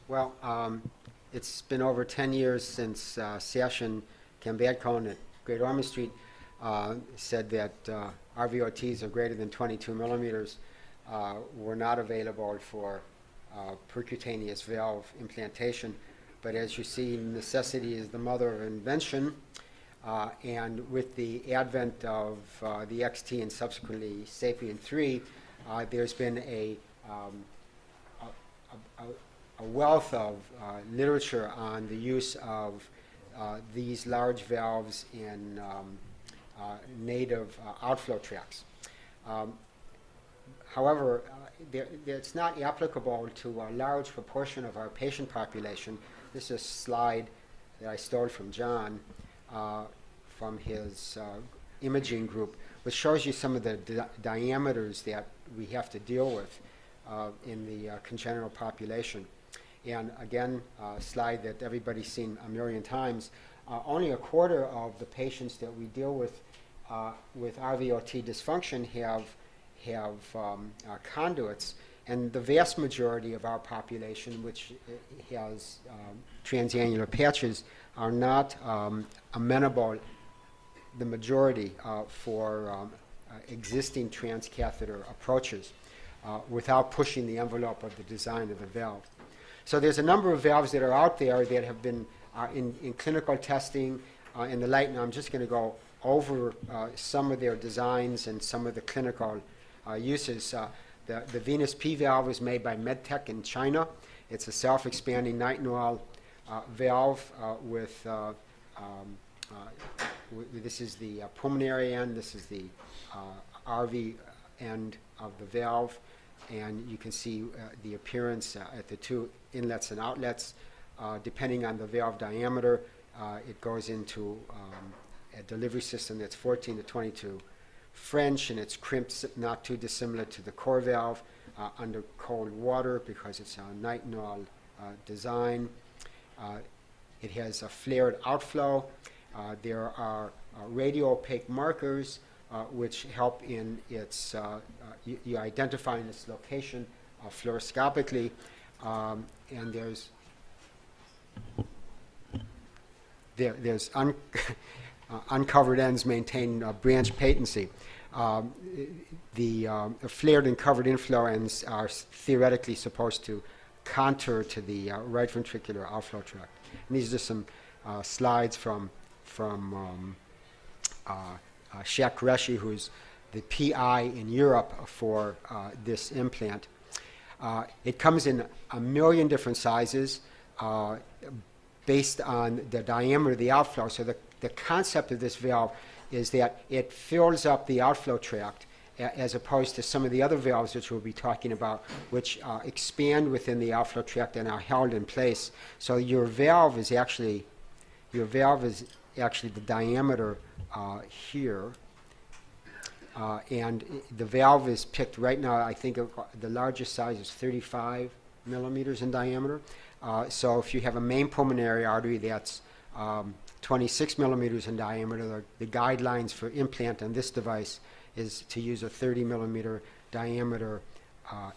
Well, it's been over 10 years since Sashin Kambadkone at Great Ormond Street said that RVOTs are greater than 22 millimeters were not available for percutaneous valve implantation. But as you see, necessity is the mother of invention. And with the advent of the XT and subsequently Sapien 3, there's been a wealth of literature on the use of these large valves in native outflow tracts. However, it's not applicable to a large proportion of our patient population. This is a slide that I stole from John from his imaging group, which shows you some of the diameters that we have to deal with in the congenital population. And again, a slide that everybody's seen a million times. Only a quarter of the patients that we deal with RVOT dysfunction have conduits, and the vast majority of our population, which has transannular patches, are not amenable, the majority, for existing transcatheter approaches without pushing the envelope of the design of the valve. So there's a number of valves that are out there that have been in clinical testing and the like. Now I'm just going to go over some of their designs and some of the clinical uses. The Venous Pee Valve was made by MedTech in China. It's a self-expanding nitinol valve with this is the pulmonary end, this is the RV end of the valve, and you can see the appearance at the two inlets and outlets. Depending on the valve diameter, it goes into a delivery system that's 14 to 22 French, and it's crimped not too dissimilar to the core valve under cold water because it's a nitinol design. It has a flared outflow. There are radio-opaque markers which help in its, you identifying its location fluoroscopically, and there's uncovered ends maintain branch patency. The flared and covered inflow ends are theoretically supposed to contour to the right ventricular outflow tract. And these are some slides from Shaq Qureshi, who's the PI in Europe for this implant. It comes in a million different sizes based on the diameter of the outflow. So the concept of this valve is that it fills up the outflow tract as opposed to some of the other valves which we'll be talking about, which expand within the outflow tract and are held in place. So your valve is actually the diameter here. And the valve is picked right now, I think the largest size is 35 millimeters in diameter. So if you have a main pulmonary artery that's 26 millimeters in diameter, the guidelines for implant on this device is to use a 30 millimeter diameter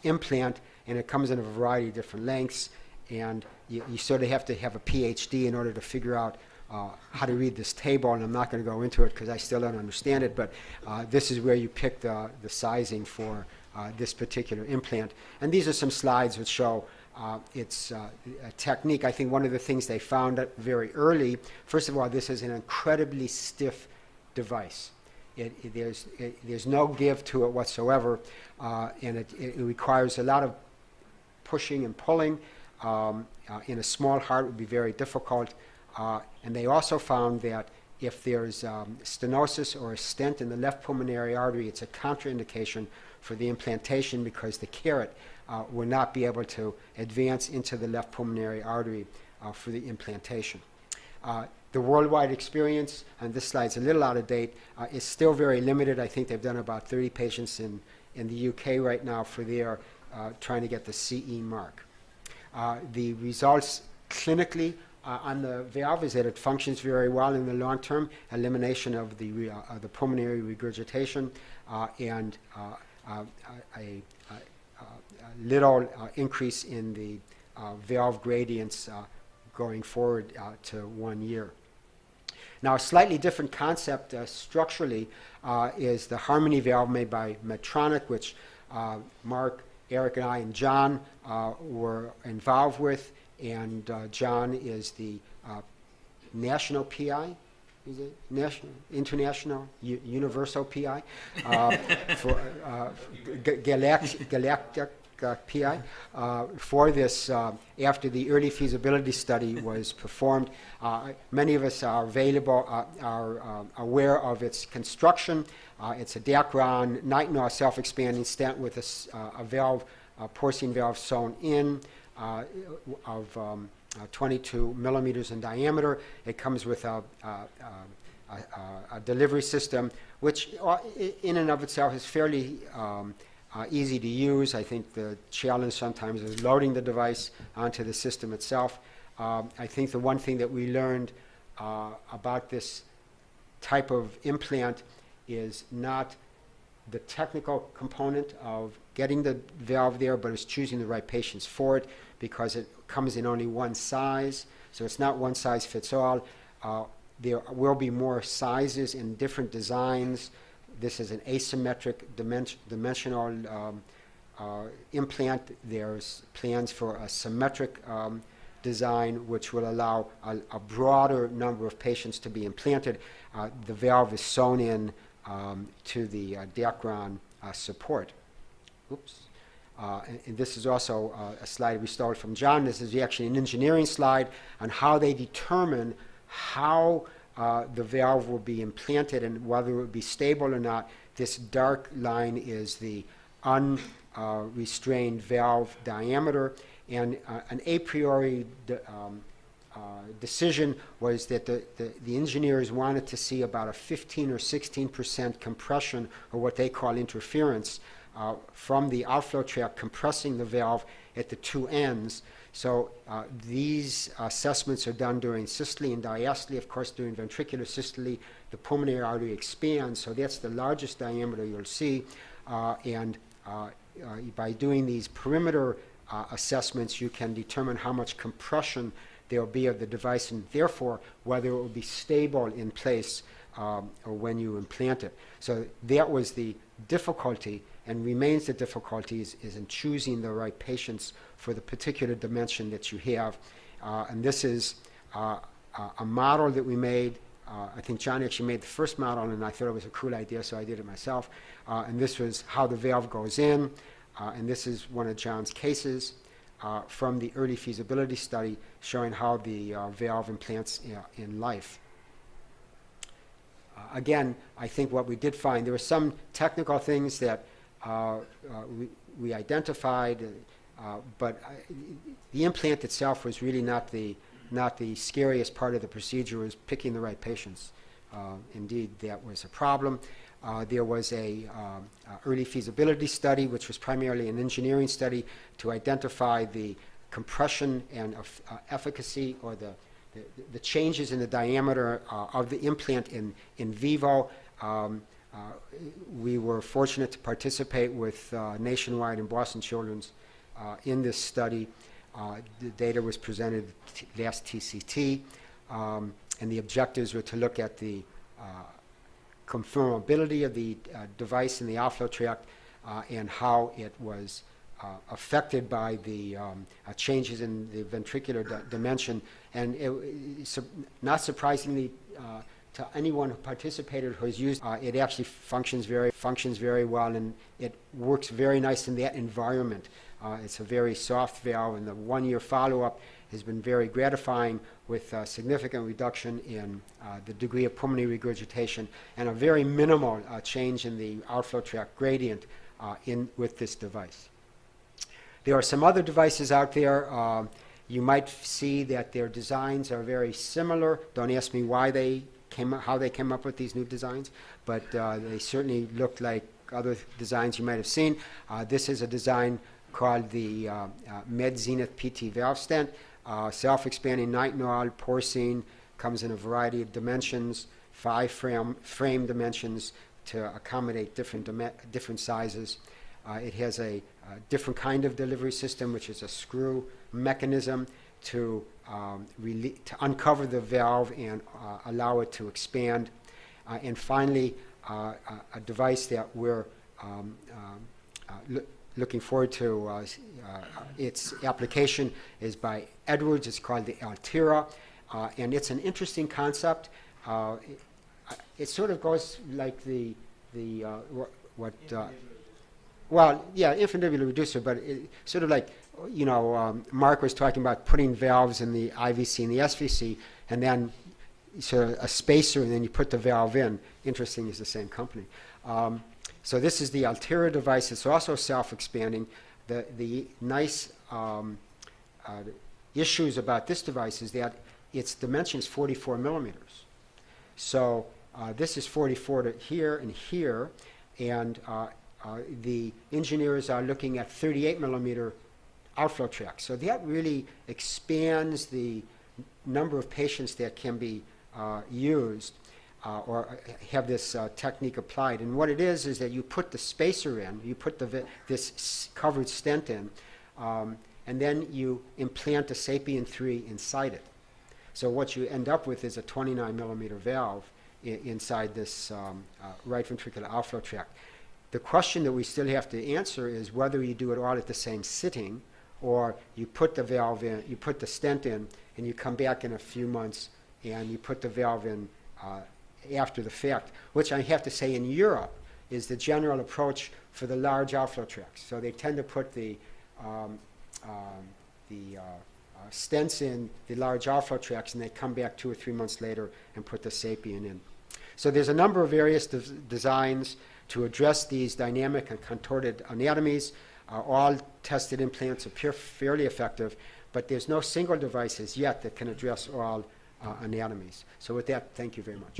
implant, and it comes in a variety of different lengths, and you sort of have to have a PhD in order to figure out how to read this table, and I'm not going to go into it because I still don't understand it, but this is where you pick the sizing for this particular implant. And these are some slides which show its a technique. I think one of the things they found very early, first of all, this is an incredibly stiff device. There's no give to it whatsoever, and it requires a lot of pushing and pulling. In a small heart, it would be very difficult. And they also found that if there's stenosis or a stent in the left pulmonary artery, it's a contraindication for the implantation because the carrot will not be able to advance into the left pulmonary artery for the implantation. The worldwide experience, and this slide's a little out of date, is still very limited. I think they've done about 30 patients in the UK right now for their trying to get the CE mark. The results clinically on the valve is that it functions very well in the long term, elimination of the pulmonary regurgitation, and a little increase in the valve gradients going forward to 1 year. Now, a slightly different concept structurally is the Harmony valve made by Medtronic, which Mark, Eric, and I, and John were involved with. And John is the national PI. Is it national, international, universal PI for galactic PI for this after the early feasibility study was performed. Many of us are aware of its construction. It's a Dacron nitinol self-expanding stent with a valve, a porcine valve sewn in of 22 millimeters in diameter. It comes with a delivery system, which in and of itself is fairly easy to use. I think the challenge sometimes is loading the device onto the system itself. I think the one thing that we learned about this type of implant is not the technical component of getting the valve there, but it's choosing the right patients for it, because it comes in only one size, so it's not one size fits all. There will be more sizes in different designs. This is an asymmetric dimensional implant. There's plans for a symmetric design, which will allow a broader number of patients to be implanted. The valve is sewn in to the Dacron support. Oops. And this is also a slide we stole from John. This is actually an engineering slide on how they determine how the valve will be implanted and whether it will be stable or not. This dark line is the unrestrained valve diameter, and an a priori decision was that the engineers wanted to see about a 15 or 16% compression, or what they call interference, from the outflow tract compressing the valve at the two ends. So these assessments are done during systole and diastole. Of course, during ventricular systole, the pulmonary artery expands, so that's the largest diameter you'll see. And by doing these perimeter assessments, you can determine how much compression there will be of the device, and therefore whether it will be stable in place or when you implant it. So that was the difficulty, and remains the difficulty, is in choosing the right patients for the particular dimension that you have. And this is a model that we made. I think John actually made the first model, and I thought it was a cool idea, so I did it myself. And this was how the valve goes in. And this is one of John's cases from the early feasibility study, showing how the valve implants in life. Again, I think what we did find, there were some technical things that we identified, but the implant itself was really not the scariest part of the procedure. Was picking the right patients. Indeed, that was a problem. There was a early feasibility study, which was primarily an engineering study to identify the compression and efficacy, or the changes in the diameter of the implant in vivo. We were fortunate to participate with Nationwide and Boston Children's in this study. The data was presented last TCT, and the objectives were to look at the conformability of the device in the outflow tract and how it was affected by the changes in the ventricular dimension. And not surprisingly, to anyone who participated, who has used it, actually functions very well, and it works very nice in that environment. It's a very soft valve, and the 1-year follow-up has been very gratifying, with a significant reduction in the degree of pulmonary regurgitation and a very minimal change in the outflow tract gradient with this device. There are some other devices out there. You might see that their designs are very similar. Don't ask me how they came up with these new designs, but they certainly look like other designs you might have seen. This is a design called the Med Zenith PT valve stent. Self-expanding nitinol, porcine, comes in a variety of dimensions, 5 frame dimensions to accommodate different sizes. It has a different kind of delivery system, which is a screw mechanism to uncover the valve and allow it to expand. And finally, a device that we're looking forward to, its application is by Edwards. It's called the Altair, and it's an interesting concept. It sort of goes like infinitely reducer, but it, sort of like, Mark was talking about putting valves in the IVC and the SVC, and then sort of a spacer, and then you put the valve in. Interesting, is the same company. So this is the Altair device. It's also self-expanding. The nice issues about this device is that its dimension is 44 millimeters. So this is 44 to here and here, and the engineers are looking at 38 millimeter outflow tract. So that really expands the number of patients that can be used or have this technique applied. And what it is that you put the spacer in, you put this covered stent in, and then you implant a Sapien 3 inside it. So what you end up with is a 29 millimeter valve inside this right ventricular outflow tract. The question that we still have to answer is whether you do it all at the same sitting, or you put the valve in, you put the stent in, and you come back in a few months and you put the valve in after the fact, which I have to say in Europe is the general approach for the large outflow tracts. So they tend to put the stents in the large outflow tracts, and they come back 2 or 3 months later and put the Sapien in. So there's a number of various designs to address these dynamic and contorted anatomies. All tested implants appear fairly effective, but there's no single devices yet that can address all anatomies. So with that, thank you very much.